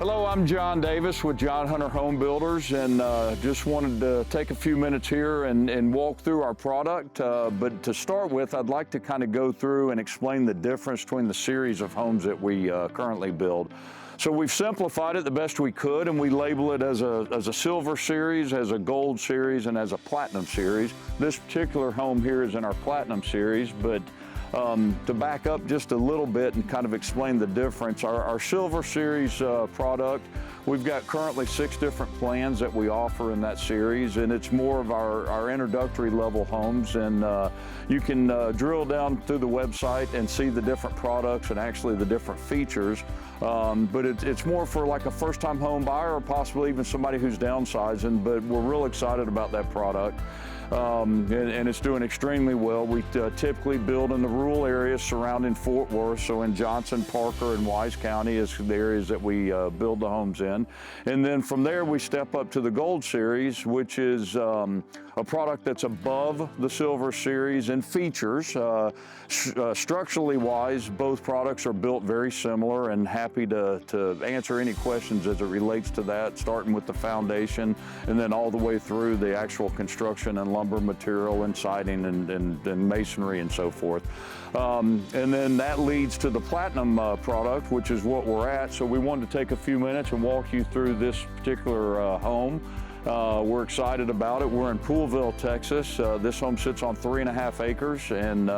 Hello, I'm John Davis with John Hunter Home Builders, and just wanted to take a few minutes here and walk through our product. But to start with, I'd like to kind of go through and explain the difference between the series of homes that we currently build. So we've simplified it the best we could, and we label it as a silver series, as a gold series, and as a platinum series. This particular home here is in our platinum series, but to back up just a little bit and kind of explain the difference, our Silver Series product, we've got currently 6 different plans that we offer in that series, and it's more of our introductory level homes, and you can drill down through the website and see the different products and actually the different features, but it's more for like a first-time home buyer or possibly even somebody who's downsizing, but we're real excited about that product. And it's doing extremely well. We typically build in the rural areas surrounding Fort Worth, so in Johnson, Parker, and Wise County is the areas that we build the homes in. And then from there we step up to the Gold Series, which is a product that's above the Silver Series in features. Structurally wise, both products are built very similar, and happy to answer any questions as it relates to that, starting with the foundation and then all the way through the actual construction and lumber material and siding and masonry and so forth. And then that leads to the Platinum product, which is what we're at. So we wanted to take a few minutes and walk you through this particular home. We're excited about it. We're in Poolville, Texas. This home sits on 3.5 acres, and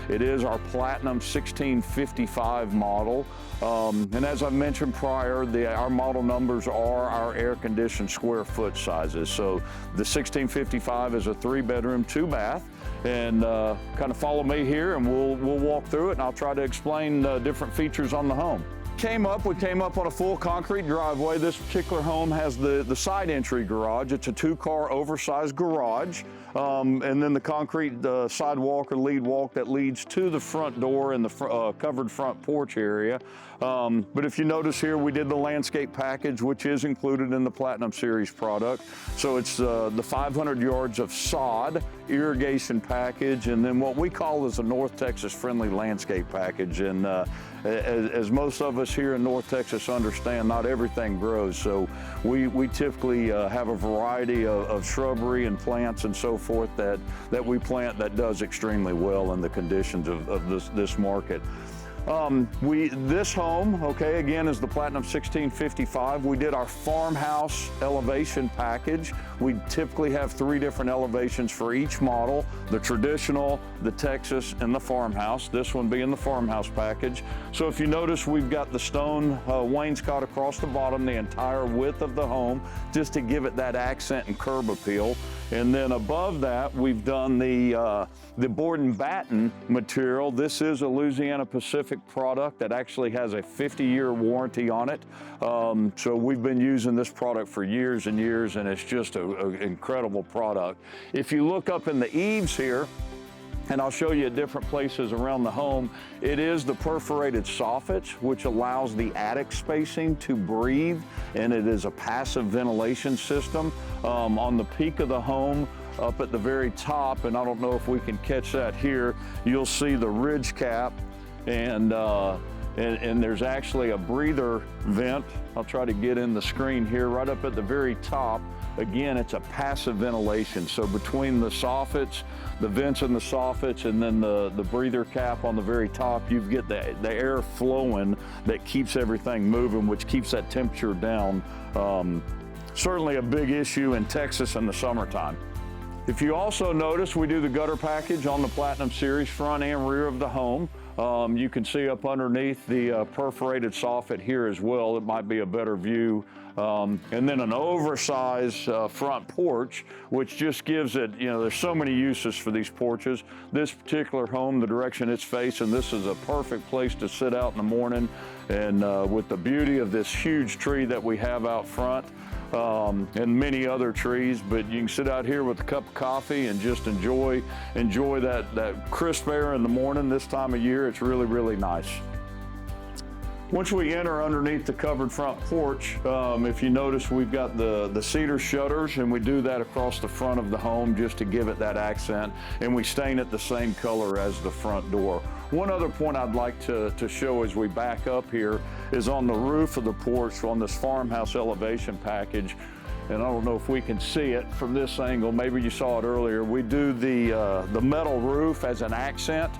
it is our Platinum 1655 model. And as I mentioned prior, our model numbers are our air-conditioned square foot sizes. So the 1655 is a 3-bedroom, 2-bath. And kind of follow me here, and we'll walk through it, and I'll try to explain different features on the home. We came up on a full concrete driveway. This particular home has the side entry garage. It's a 2-car oversized garage. And then the concrete sidewalk or lead walk that leads to the front door and the covered front porch area. But if you notice here, we did the landscape package, which is included in the Platinum Series product. So it's the 500 yards of sod, irrigation package, and then what we call is a North Texas friendly landscape package. And as most of us here in North Texas understand, not everything grows. So we typically have a variety of shrubbery and plants and so forth that we plant that does extremely well in the conditions of this market. This home, okay, again, is the Platinum 1655. We did our farmhouse elevation package. We typically have 3 different elevations for each model: the traditional, the Texas, and the farmhouse. This one being the farmhouse package. So if you notice, we've got the stone wainscot across the bottom, the entire width of the home, just to give it that accent and curb appeal. And then above that, we've done the board and batten material. This is a Louisiana Pacific product that actually has a 50-year warranty on it. So we've been using this product for years and years, and it's just an incredible product. If you look up in the eaves here, and I'll show you at different places around the home, it is the perforated soffits, which allows the attic spacing to breathe, and it is a passive ventilation system. On the peak of the home, up at the very top, and I don't know if we can catch that here, you'll see the ridge cap, and there's actually a breather vent. I'll try to get in the screen here, right up at the very top. Again, it's a passive ventilation. So between the soffits, the vents in the soffits, and then the breather cap on the very top, you get the air flowing that keeps everything moving, which keeps that temperature down. Certainly a big issue in Texas in the summertime. If you also notice, we do the gutter package on the Platinum Series, front and rear of the home. You can see up underneath the perforated soffit here as well. It might be a better view. And then an oversized front porch, which just gives it, there's so many uses for these porches. This particular home, the direction it's facing, this is a perfect place to sit out in the morning, and with the beauty of this huge tree that we have out front, and many other trees, but you can sit out here with a cup of coffee and just enjoy that crisp air in the morning. This time of year, it's really, really nice. Once we enter underneath the covered front porch, if you notice, we've got the cedar shutters, and we do that across the front of the home just to give it that accent, and we stain it the same color as the front door. One other point I'd like to show as we back up here is on the roof of the porch on this farmhouse elevation package. And I don't know if we can see it from this angle. Maybe you saw it earlier. We do the metal roof as an accent,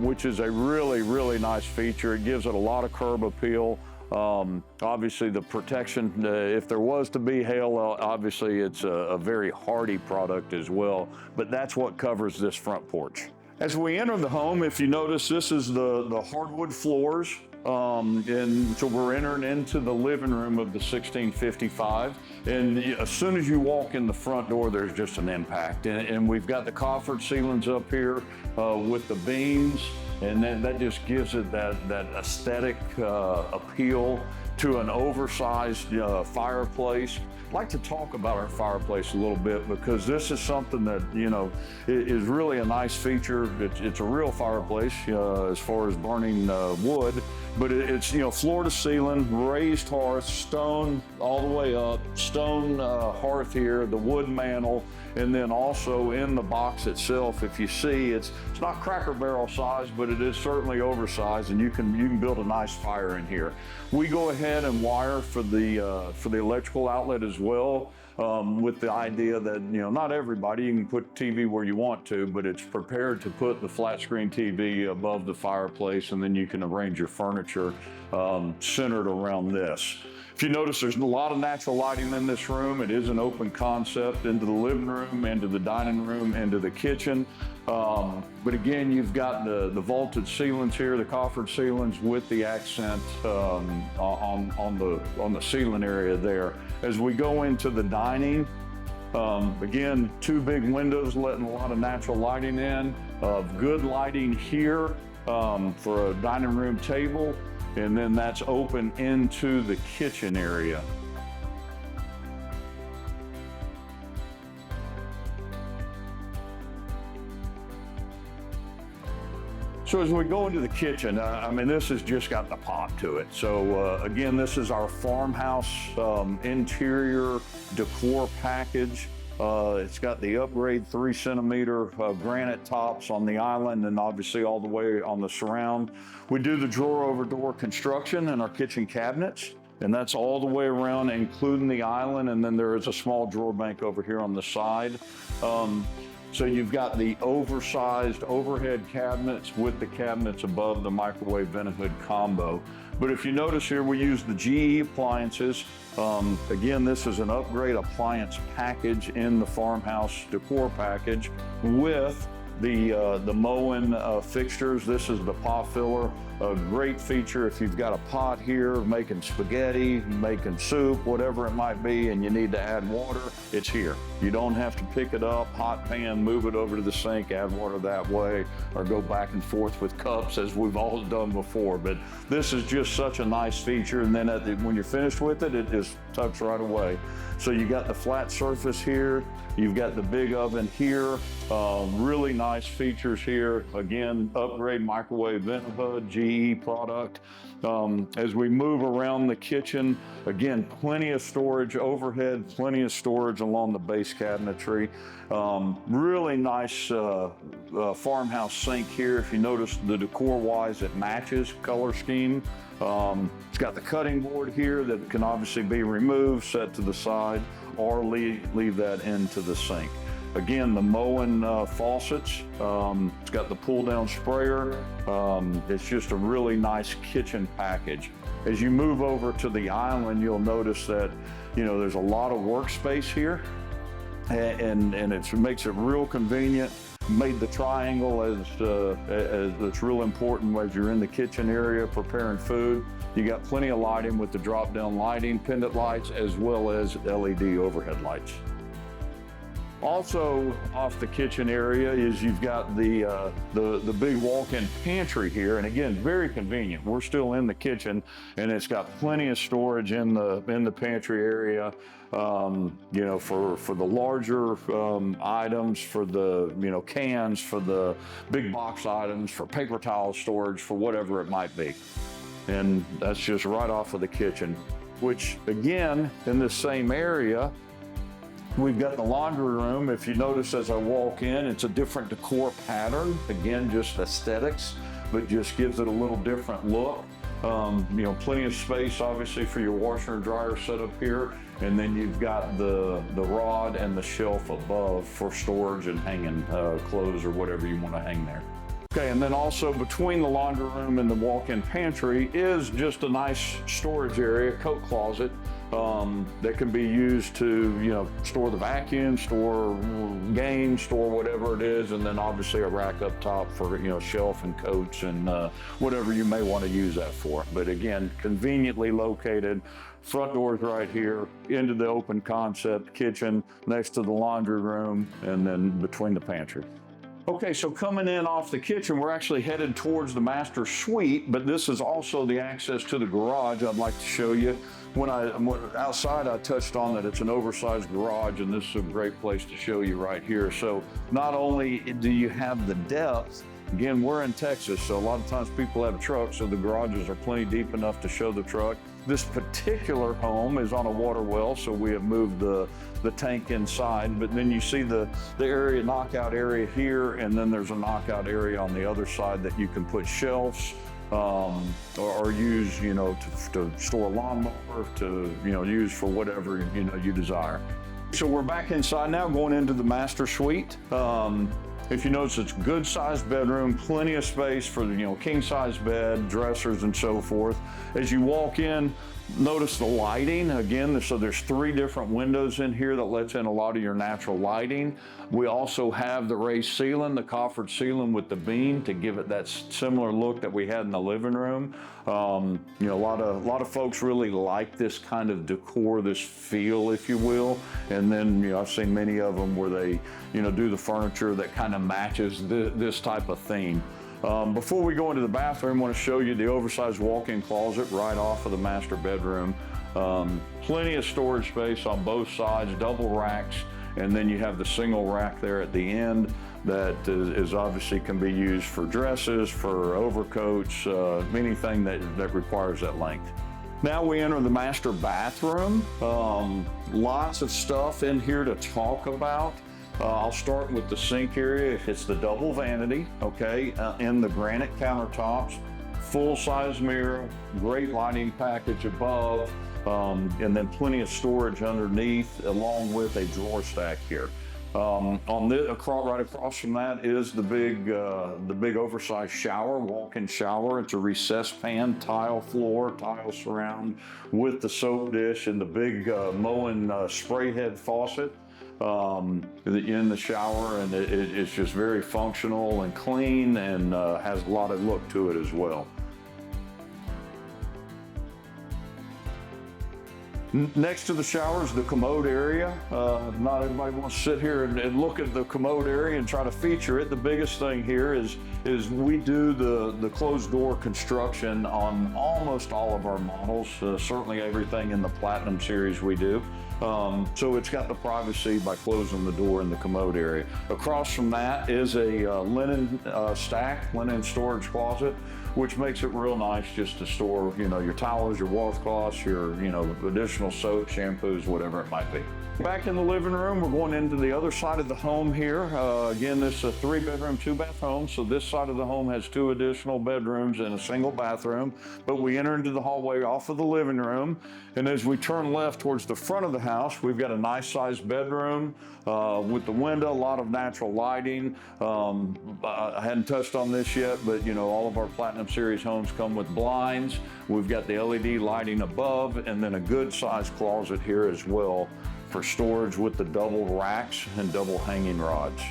which is a really, really nice feature. It gives it a lot of curb appeal. Obviously the protection, if there was to be hail, obviously it's a very hardy product as well, but that's what covers this front porch. As we enter the home, if you notice, this is the hardwood floors. And so we're entering into the living room of the 1655. And as soon as you walk in the front door, there's just an impact. And we've got the coffered ceilings up here with the beams. And then that just gives it that aesthetic appeal to an oversized fireplace. I'd like to talk about our fireplace a little bit because this is something that, you know, is really a nice feature. It's a real fireplace as far as burning wood, but it's, you know, floor to ceiling, raised hearth, stone all the way up, stone hearth here, the wood mantle, and then also in the box itself, if you see, it's not Cracker Barrel size, but it is certainly oversized, and you can build a nice fire in here. We go ahead and wire for the electrical outlet as well, with the idea that, you know, not everybody, you can put TV where you want to, but it's prepared to put the flat screen TV above the fireplace, and then you can arrange your furniture centered around this. If you notice, there's a lot of natural lighting in this room. It is an open concept into the living room, into the dining room, into the kitchen. But again, you've got the vaulted ceilings here, the coffered ceilings with the accent on the ceiling area there. As we go into the dining, again, two big windows letting a lot of natural lighting in. Good lighting here for a dining room table. And then that's open into the kitchen area. So as we go into the kitchen, I mean, this has just got the pop to it. So again, this is our farmhouse interior decor package. It's got the upgrade 3 centimeter granite tops on the island and obviously all the way on the surround. We do the drawer over door construction in our kitchen cabinets, and that's all the way around, including the island. And then there is a small drawer bank over here on the side. So you've got the oversized overhead cabinets with the cabinets above the microwave vent hood combo. But if you notice here, we use the GE appliances. Again, this is an upgrade appliance package in the farmhouse decor package with the Moen fixtures. This is the pot filler, a great feature if you've got a pot here making spaghetti, making soup, whatever it might be, and you need to add water, it's here. You don't have to pick it up, hot pan, move it over to the sink, add water that way, or go back and forth with cups as we've all done before. But this is just such a nice feature, and then when you're finished with it, it just tucks right away. So you got the flat surface here, you've got the big oven here, really nice features here. Again, upgrade microwave vent hood, GE product. As we move around the kitchen, again, plenty of storage overhead, plenty of storage along the base cabinetry. Really nice farmhouse sink here. If you notice the decor-wise, it matches color scheme. It's got the cutting board here that can obviously be removed, set to the side, or leave that into the sink. Again, the Moen faucets, it's got the pull-down sprayer. It's just a really nice kitchen package. As you move over to the island, you'll notice that, you know, there's a lot of workspace here, and it makes it real convenient. Made the triangle as it's real important as you're in the kitchen area preparing food. You got plenty of lighting with the drop-down lighting, pendant lights, as well as LED overhead lights. Also off the kitchen area is you've got the big walk-in pantry here, and again, very convenient. We're still in the kitchen, and it's got plenty of storage in the pantry area. You know, for the larger items, for the, you know, cans, for the big box items, for paper towel storage, for whatever it might be. And that's just right off of the kitchen, which again, in this same area, we've got the laundry room. If you notice as I walk in, it's a different decor pattern. Again, just aesthetics. but just gives it a little different look. You know, plenty of space obviously for your washer and dryer set up here, and then you've got the rod and the shelf above for storage and hanging clothes or whatever you want to hang there. Okay, and then also between the laundry room and the walk-in pantry is just a nice storage area, coat closet, that can be used to, you know, store the vacuum, store games, store whatever it is, and then obviously a rack up top for, you know, shelf and coats and whatever you may want to use that for. But again, conveniently located, front doors right here, into the open concept kitchen, next to the laundry room, and then between the pantry. Okay, so coming in off the kitchen, we're actually headed towards the master suite, but this is also the access to the garage I'd like to show you. When outside, I touched on that it's an oversized garage, and this is a great place to show you right here. So not only do you have the depth, again, we're in Texas, so a lot of times people have trucks, so the garages are plenty deep enough to show the truck. This particular home is on a water well, so we have moved the tank inside, but then you see the area, knockout area here, and then there's a knockout area on the other side that you can put shelves, or use, you know, to store a lawnmower, to, you know, use for whatever, you know, you desire. So we're back inside now, going into the master suite. If you notice, it's a good sized bedroom, plenty of space for, you know, king size bed, dressers, and so forth. As you walk in, notice the lighting. Again, so there's 3 different windows in here that lets in a lot of your natural lighting. We also have the raised ceiling, the coffered ceiling with the beam to give it that similar look that we had in the living room. You know, a lot of folks really like this kind of decor, this feel, if you will. And then, you know, I've seen many of them where they, you know, do the furniture that kind of matches this type of theme. Before we go into the bathroom, I want to show you the oversized walk-in closet right off of the master bedroom. Plenty of storage space on both sides, double racks, and then you have the single rack there at the end that is obviously can be used for dresses, for overcoats, anything that requires that length. Now we enter the master bathroom. Lots of stuff in here to talk about. I'll start with the sink area. It's the double vanity, okay, in the granite countertops, full-size mirror, great lighting package above, and then plenty of storage underneath, along with a drawer stack here. Right across from that is the big oversized shower, walk-in shower. It's a recessed pan, tile floor, tile surround with the soap dish and the big Moen spray head faucet in the shower, and it's just very functional and clean, and has a lot of look to it as well. Next to the shower is the commode area. Not everybody wants to sit here and look at the commode area and try to feature it. The biggest thing here is we do the closed door construction on almost all of our models, certainly everything in the Platinum series we do. So it's got the privacy by closing the door in the commode area. Across from that is a linen stack, linen storage closet, which makes it real nice just to store, you know, your towels, your washcloths, your, you know, additional soap, shampoos, whatever it might be. Back in the living room, we're going into the other side of the home here. Again, this is a 3-bedroom, 2-bath home. So this side of the home has 2 additional bedrooms and a single bathroom. But we enter into the hallway off of the living room. And as we turn left towards the front of the house, we've got a nice sized bedroom with the window, a lot of natural lighting. I hadn't touched on this yet, but you know, all of our Platinum Series homes come with blinds. We've got the LED lighting above, and then a good sized closet here as well for storage with the double racks and double hanging rods.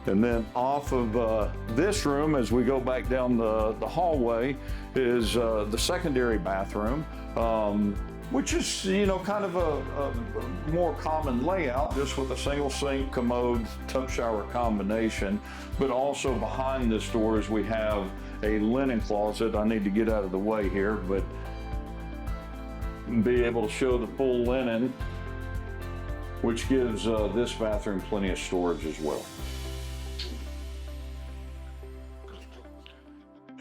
And then off of this room, as we go back down the hallway, is the secondary bathroom, which is, you know, kind of a more common layout, just with a single sink, commode, tub shower combination. But also behind this doors, we have a linen closet. I need to get out of the way here, but be able to show the full linen, which gives this bathroom plenty of storage as well.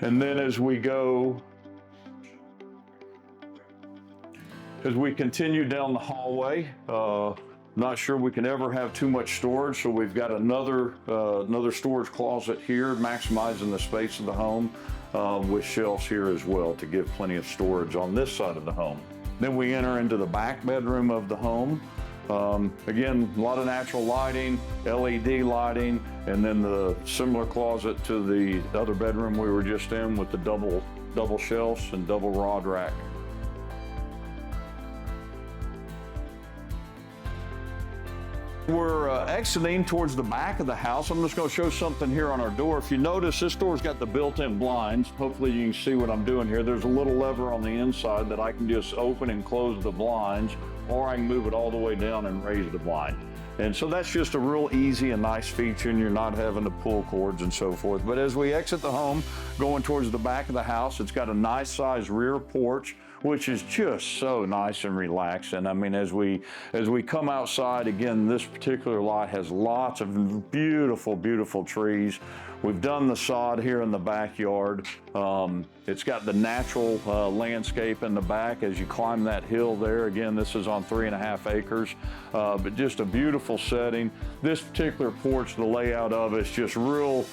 And then as we continue down the hallway, Not sure we can ever have too much storage, so we've got another storage closet here, maximizing the space of the home with shelves here as well to give plenty of storage on this side of the home. Then we enter into the back bedroom of the home. Again, a lot of natural lighting, LED lighting, and then the similar closet to the other bedroom we were just in with the double shelves and double rod rack. We're exiting towards the back of the house. I'm just going to show something here on our door. If you notice, this door's got the built-in blinds. Hopefully you can see what I'm doing here. There's a little lever on the inside that I can just open and close the blinds, or I can move it all the way down and raise the blind. And so that's just a real easy and nice feature, and you're not having to pull cords and so forth. But as we exit the home, going towards the back of the house, it's got a nice sized rear porch, which is just so nice and relaxing. I mean, as we come outside, again, this particular lot has lots of beautiful, beautiful trees. We've done the sod here in the backyard. It's got the natural landscape in the back as you climb that hill there. Again, this is on 3.5 acres, but just a beautiful setting. This particular porch, the layout of it's just real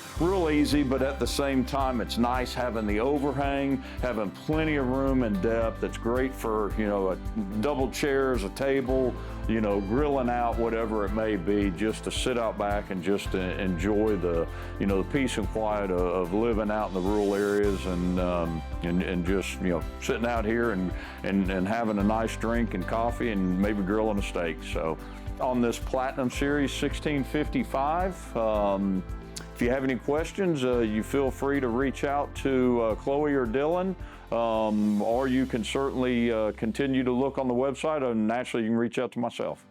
easy, but at the same time, it's nice having the overhang, having plenty of room and depth. It's great for, you know, a double chairs, a table, you know, grilling out, whatever it may be, just to sit out back and just to enjoy the, you know, the peace and quiet of living out in the rural areas, and just, you know, sitting out here and having a nice drink and coffee and maybe grilling a steak. So on this Platinum Series 1655, if you have any questions, you feel free to reach out to Chloe or Dylan, or you can certainly continue to look on the website, and naturally you can reach out to myself.